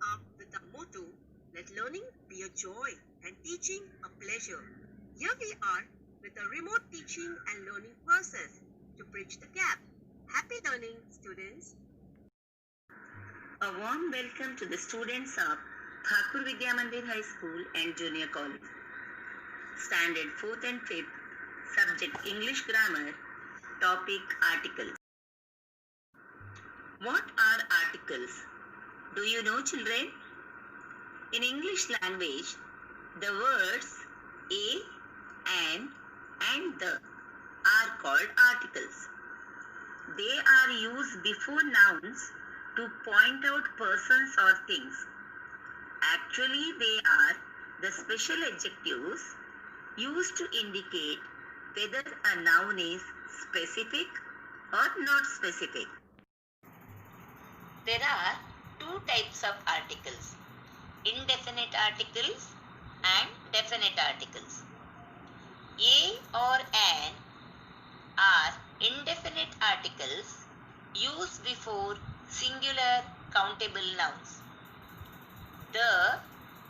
up with the motto, let learning be a joy and teaching a pleasure. Here we are with a remote teaching and learning process to bridge the gap. Happy learning, students. A warm welcome to the students of Thakur Vidya Mandir High School and Junior College. Standard 4th and 5th, subject English Grammar, topic articles. What are articles? Do you know, children? In English language, the words a, and the are called articles. They are used before nouns to point out persons or things. Actually, they are the special adjectives used to indicate whether a noun is specific or not specific. There are two types of articles, indefinite articles and definite articles. A or an are indefinite articles used before singular countable nouns. The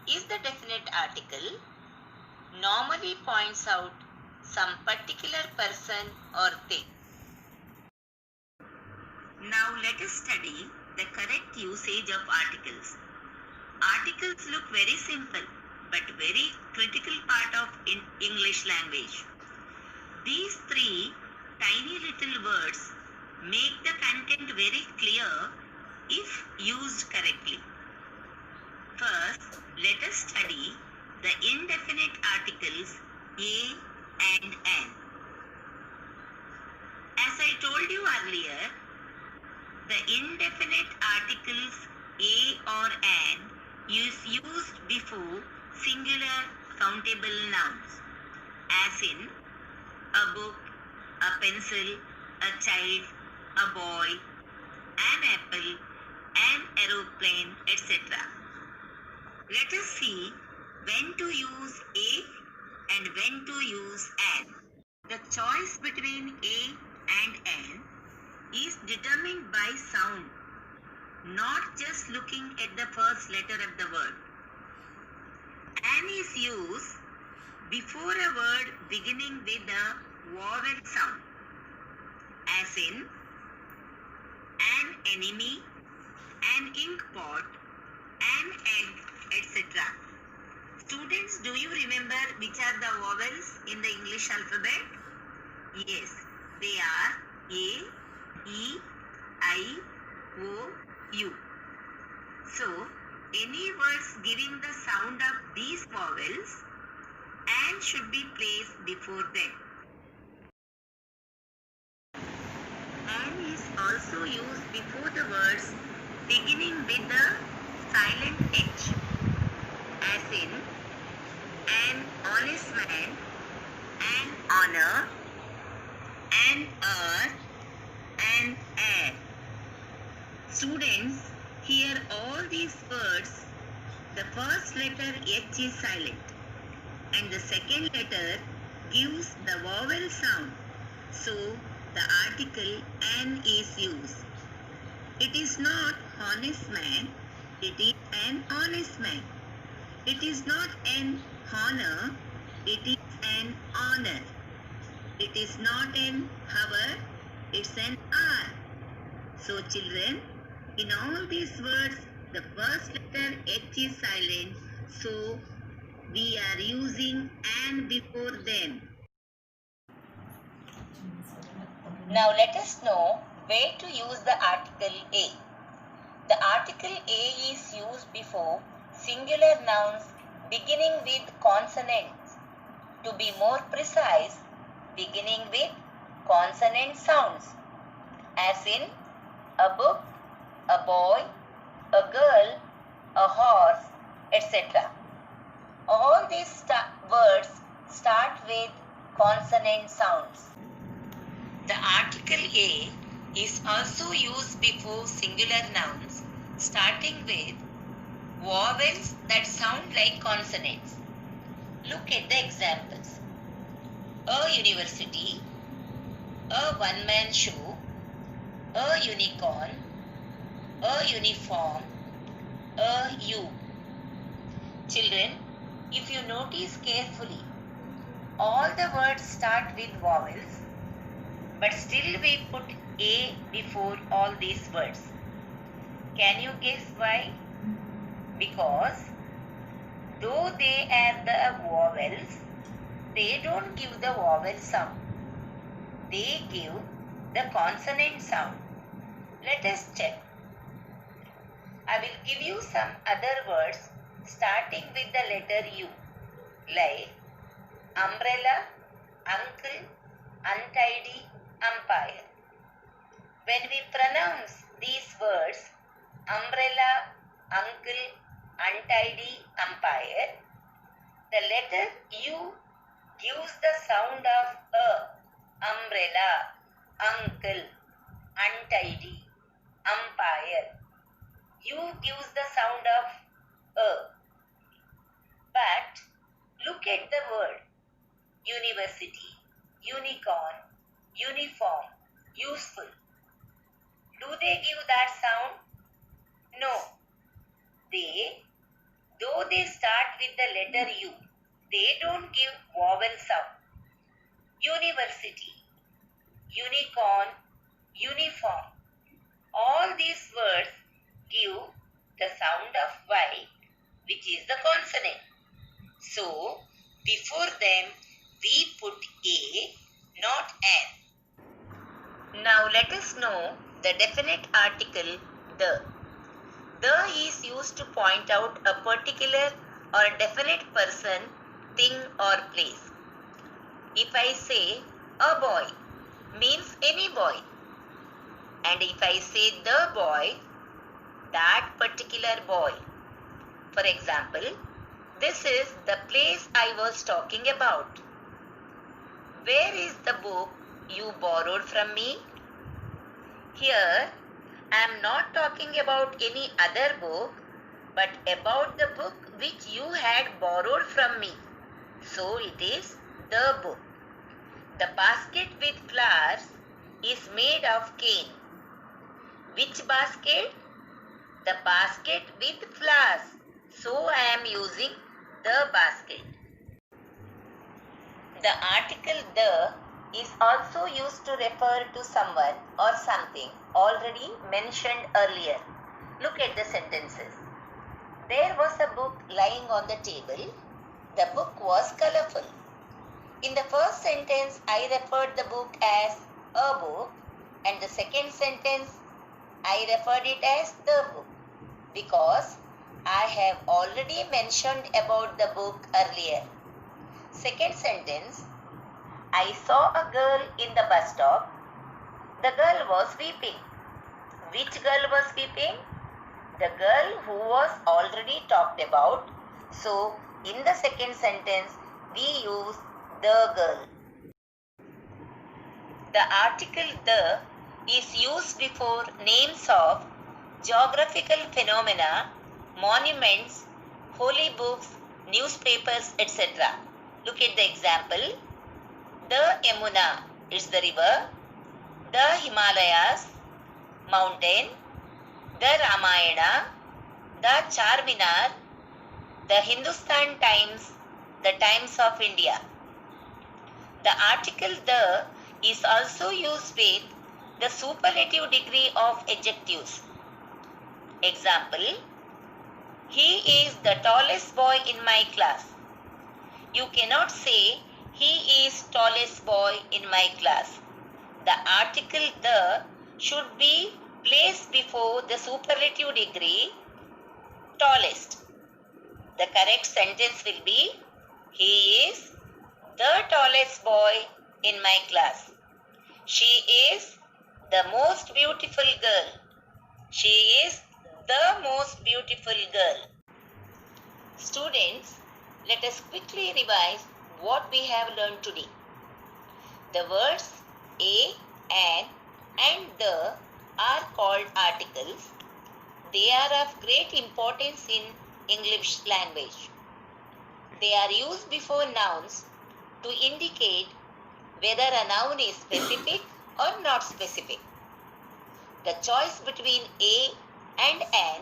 is the definite article, normally points out some particular person or thing. Now let us study the correct usage of articles. Articles look very simple but very critical part of English language. These three tiny little words make the content very clear if used correctly. First, let us study the indefinite articles a and an. As I told you earlier, the indefinite articles a or an is used before singular countable nouns, as in a book, a pencil, a child, a boy, an apple, an aeroplane, etc. Let us see when to use a and when to use an. The choice between a and an is determined by sound, not just looking at the first letter of the word. An is used before a word beginning with a vowel sound, as in an enemy, an ink pot, an egg, etc. Students, do you remember which are the vowels in the English alphabet? Yes, they are A, E, I, O, U. So, any words giving the sound of these vowels, and should be placed before them. And is also used before the words beginning with the silent H, as in an honest man, an honor, an earth, an air. Students, hear all these words, the first letter H is silent and the second letter gives the vowel sound. So, the article an is used. It is not honest man, it is an honest man. It is not an honor, it is an honor. It is not an hour, it's an hour. So children, in all these words, the first letter H is silent, so we are using an before them. Now let us know where to use the article a. The article a is used before singular nouns beginning with consonants. To be more precise, beginning with consonant sounds, as in a book, a boy, a girl, a horse, etc. All these words start with consonant sounds. The article a is also used before singular nouns starting with vowels that sound like consonants. Look at the examples. A university, a one-man show, a unicorn, a uniform, U. Children, if you notice carefully, all the words start with vowels, but still we put A before all these words. Can you guess why? Because though they are the vowels, they don't give the vowel sound. They give the consonant sound. Let us check. I will give you some other words starting with the letter U, like umbrella, uncle, untidy, umpire. When we pronounce these words, umbrella, uncle, untidy, umpire, the letter U gives the sound of a. Umbrella, uncle, untidy, umpire. U gives the sound of a. But look at the word university, unicorn, uniform, useful. Do they give that sound? No. Though they start with the letter U, they don't give vowel sound. University, unicorn, uniform. All these words give the sound of Y, which is the consonant. So, before them we put A, not An. Now let us know the definite article the. The is used to point out a particular or definite person, thing or place. If I say a boy, means any boy. And if I say the boy, that particular boy. For example, this is the place I was talking about. Where is the book you borrowed from me? Here, I am not talking about any other book, but about the book which you had borrowed from me. So it is the book. The basket with flowers is made of cane. Which basket? The basket with flowers. So I am using the basket. The article the is also used to refer to someone or something already mentioned earlier. Look at the sentences. There was a book lying on the table. The book was colorful. In the first sentence, I referred the book as a book, and the second sentence, I referred it as the book because I have already mentioned about the book earlier. Second sentence, I saw a girl in the bus stop. The girl was weeping. Which girl was weeping? The girl who was already talked about. So, in the second sentence, we use the girl. The article the is used before names of geographical phenomena, monuments, holy books, newspapers, etc. Look at the example. The Yamuna is the river, the Himalayas, mountain, the Ramayana, the Charminar, the Hindustan Times, the Times of India. The article the is also used with the superlative degree of adjectives. Example, he is the tallest boy in my class. You cannot say he is tallest boy in my class. The article the should be placed before the superlative degree tallest. The correct sentence will be, he is the tallest boy in my class. She is the most beautiful girl. She is the most beautiful girl. Students, let us quickly revise what we have learned today. The words a, an, and the are called articles. They are of great importance in English language. They are used before nouns to indicate whether a noun is specific or not specific. The choice between a and an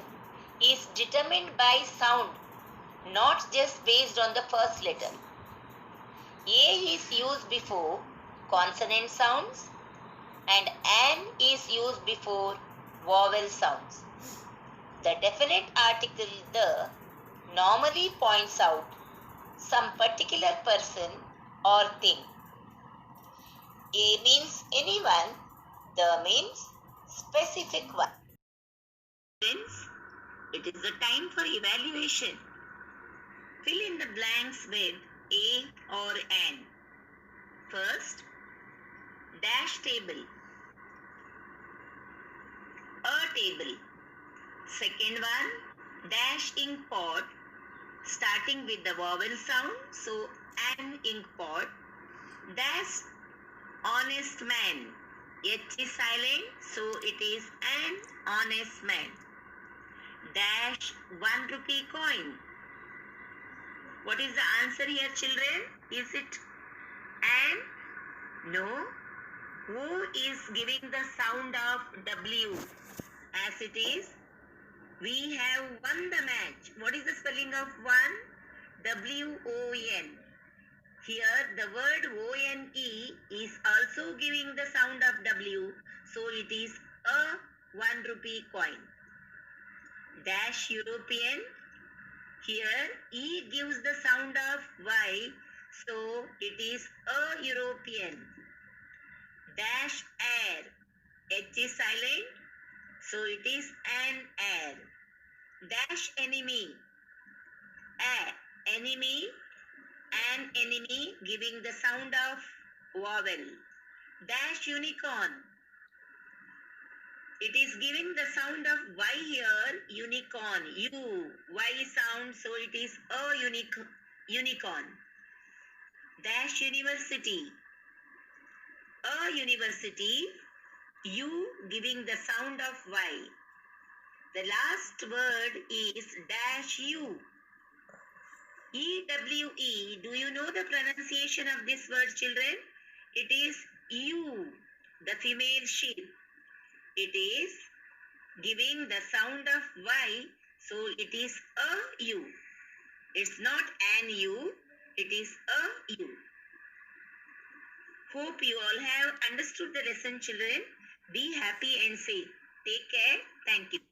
is determined by sound, not just based on the first letter. A is used before consonant sounds and an is used before vowel sounds. The definite article the normally points out some particular person or thing. A means anyone, the means specific one. Friends, it is the time for evaluation. Fill in the blanks with a or an. First, dash table, a table. Second one, dash ink pot, starting with the vowel sound, so an ink pot. Dash honest man, H is silent, so it is an honest man. Dash 1 rupee coin. What is the answer here, children? Is it an? No. Who is giving the sound of W as it is? We have won the match. What is the spelling of won? W-O-N. Here the word O-N-E is also giving the sound of W, so it is a 1 rupee coin. Dash European. Here E gives the sound of Y, so it is a European. Dash air. H is silent, so it is an air. Dash enemy. A, enemy, an enemy giving the sound of vowel. Dash unicorn. It is giving the sound of Y here, unicorn, U, Y sound, so it is a unicorn. Dash university. A university, U giving the sound of Y. The last word is dash U. E-W-E. Do you know the pronunciation of this word, children? It is U, the female sheep. It is giving the sound of Y, so it is a U. It's not an U, it is a U. Hope you all have understood the lesson, children. Be happy and safe. Take care. Thank you.